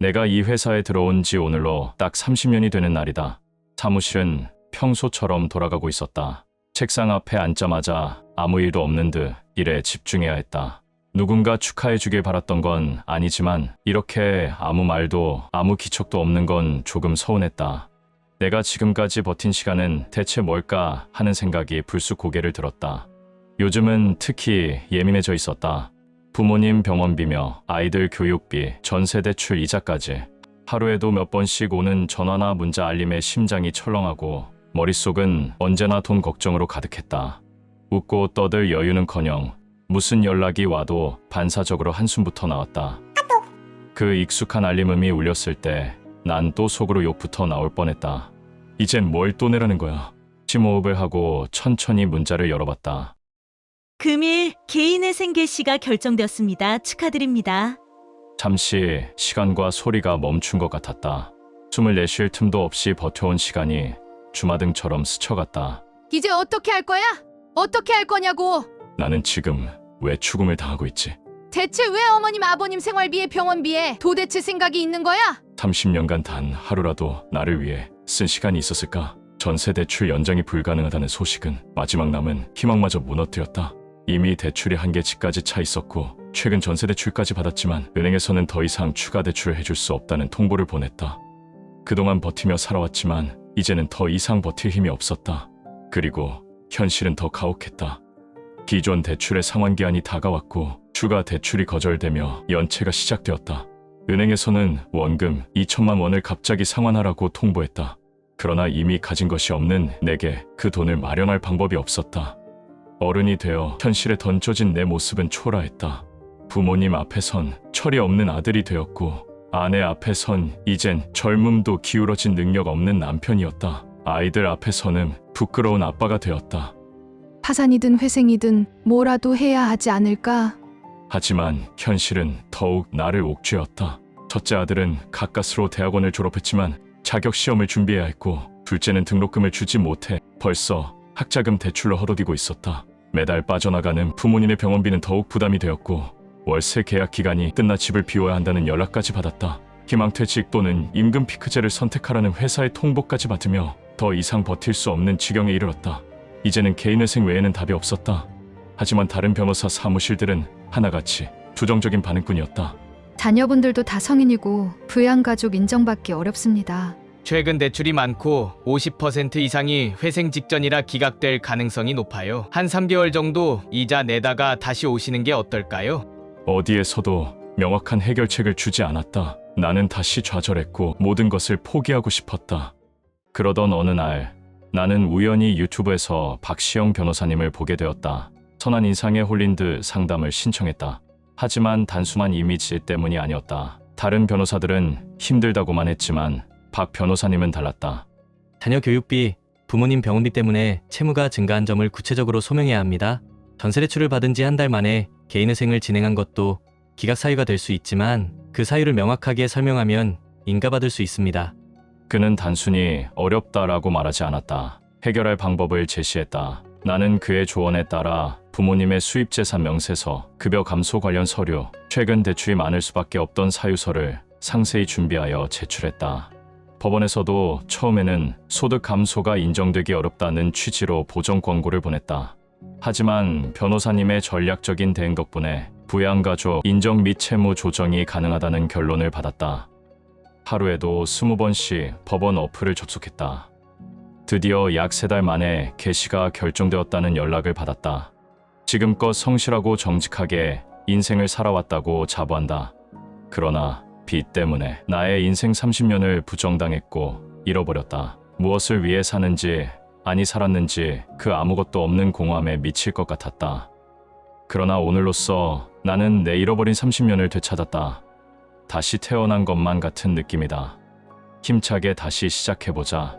내가 이 회사에 들어온 지 오늘로 딱 30년이 되는 날이다. 사무실은 평소처럼 돌아가고 있었다. 책상 앞에 앉자마자 아무 일도 없는 듯 일에 집중해야 했다. 누군가 축하해 주길 바랐던 건 아니지만 이렇게 아무 말도 아무 기척도 없는 건 조금 서운했다. 내가 지금까지 버틴 시간은 대체 뭘까 하는 생각이 불쑥 고개를 들었다. 요즘은 특히 예민해져 있었다. 부모님 병원비며 아이들 교육비, 전세 대출 이자까지. 하루에도 몇 번씩 오는 전화나 문자 알림에 심장이 철렁하고 머릿속은 언제나 돈 걱정으로 가득했다. 웃고 떠들 여유는커녕 무슨 연락이 와도 반사적으로 한숨부터 나왔다. 그 익숙한 알림음이 울렸을 때 난 또 속으로 욕부터 나올 뻔했다. 이젠 뭘 또 내라는 거야. 심호흡을 하고 천천히 문자를 열어봤다. 금일 개인회생 개시가 결정되었습니다. 축하드립니다. 잠시 시간과 소리가 멈춘 것 같았다. 숨을 내쉴 틈도 없이 버텨온 시간이 주마등처럼 스쳐갔다. 이제 어떻게 할 거야? 어떻게 할 거냐고. 나는 지금 왜 죽음을 당하고 있지? 대체 왜 어머님 아버님 생활비에 병원비에 도대체 생각이 있는 거야? 30년간 단 하루라도 나를 위해 쓴 시간이 있었을까? 전세 대출 연장이 불가능하다는 소식은 마지막 남은 희망마저 무너뜨렸다. 이미 대출이 한계치까지 차 있었고 최근 전세 대출까지 받았지만 은행에서는 더 이상 추가 대출을 해줄 수 없다는 통보를 보냈다. 그동안 버티며 살아왔지만 이제는 더 이상 버틸 힘이 없었다. 그리고 현실은 더 가혹했다. 기존 대출의 상환기한이 다가왔고 추가 대출이 거절되며 연체가 시작되었다. 은행에서는 원금 2천만 원을 갑자기 상환하라고 통보했다. 그러나 이미 가진 것이 없는 내게 그 돈을 마련할 방법이 없었다. 어른이 되어 현실에 던져진 내 모습은 초라했다. 부모님 앞에선 철이 없는 아들이 되었고 아내 앞에선 이젠 젊음도 기울어진 능력 없는 남편이었다. 아이들 앞에서는 부끄러운 아빠가 되었다. 파산이든 회생이든 뭐라도 해야 하지 않을까? 하지만 현실은 더욱 나를 옥죄었다. 첫째 아들은 가까스로 대학원을 졸업했지만 자격 시험을 준비해야 했고 둘째는 등록금을 주지 못해 벌써 학자금 대출로 허덕이고 있었다. 매달 빠져나가는 부모님의 병원비는 더욱 부담이 되었고 월세 계약 기간이 끝나 집을 비워야 한다는 연락까지 받았다. 희망퇴직 또는 임금 피크제를 선택하라는 회사의 통보까지 받으며 더 이상 버틸 수 없는 지경에 이르렀다. 이제는 개인회생 외에는 답이 없었다. 하지만 다른 변호사 사무실들은 하나같이 부정적인 반응뿐이었다. 자녀분들도 다 성인이고 부양가족 인정받기 어렵습니다. 최근 대출이 많고 50% 이상이 회생 직전이라 기각될 가능성이 높아요. 한 3개월 정도 이자 내다가 다시 오시는 게 어떨까요? 어디에서도 명확한 해결책을 주지 않았다. 나는 다시 좌절했고 모든 것을 포기하고 싶었다. 그러던 어느 날 나는 우연히 유튜브에서 박시영 변호사님을 보게 되었다. 선한 인상에 홀린 듯 상담을 신청했다. 하지만 단순한 이미지 때문이 아니었다. 다른 변호사들은 힘들다고만 했지만 박 변호사님은 달랐다. 자녀 교육비, 부모님 병원비 때문에 채무가 증가한 점을 구체적으로 소명해야 합니다. 전세 대출을 받은 지 한 달 만에 개인회생을 진행한 것도 기각 사유가 될 수 있지만 그 사유를 명확하게 설명하면 인가받을 수 있습니다. 그는 단순히 어렵다라고 말하지 않았다. 해결할 방법을 제시했다. 나는 그의 조언에 따라 부모님의 수입재산 명세서, 급여 감소 관련 서류, 최근 대출이 많을 수밖에 없던 사유서를 상세히 준비하여 제출했다. 법원에서도 처음에는 소득 감소가 인정되기 어렵다는 취지로 보정 권고를 보냈다. 하지만 변호사님의 전략적인 대응 덕분에 부양가족 인정 및 채무 조정이 가능하다는 결론을 받았다. 하루에도 20번씩 법원 어플을 접속했다. 드디어 약 3달 만에 개시가 결정되었다는 연락을 받았다. 지금껏 성실하고 정직하게 인생을 살아왔다고 자부한다. 그러나 빚 때문에 나의 인생 30년을 부정당했고 잃어버렸다. 무엇을 위해 사는지 아니 살았는지 그 아무것도 없는 공허함에 미칠 것 같았다. 그러나 오늘로써 나는 내 잃어버린 30년을 되찾았다. 다시 태어난 것만 같은 느낌이다. 힘차게 다시 시작해보자.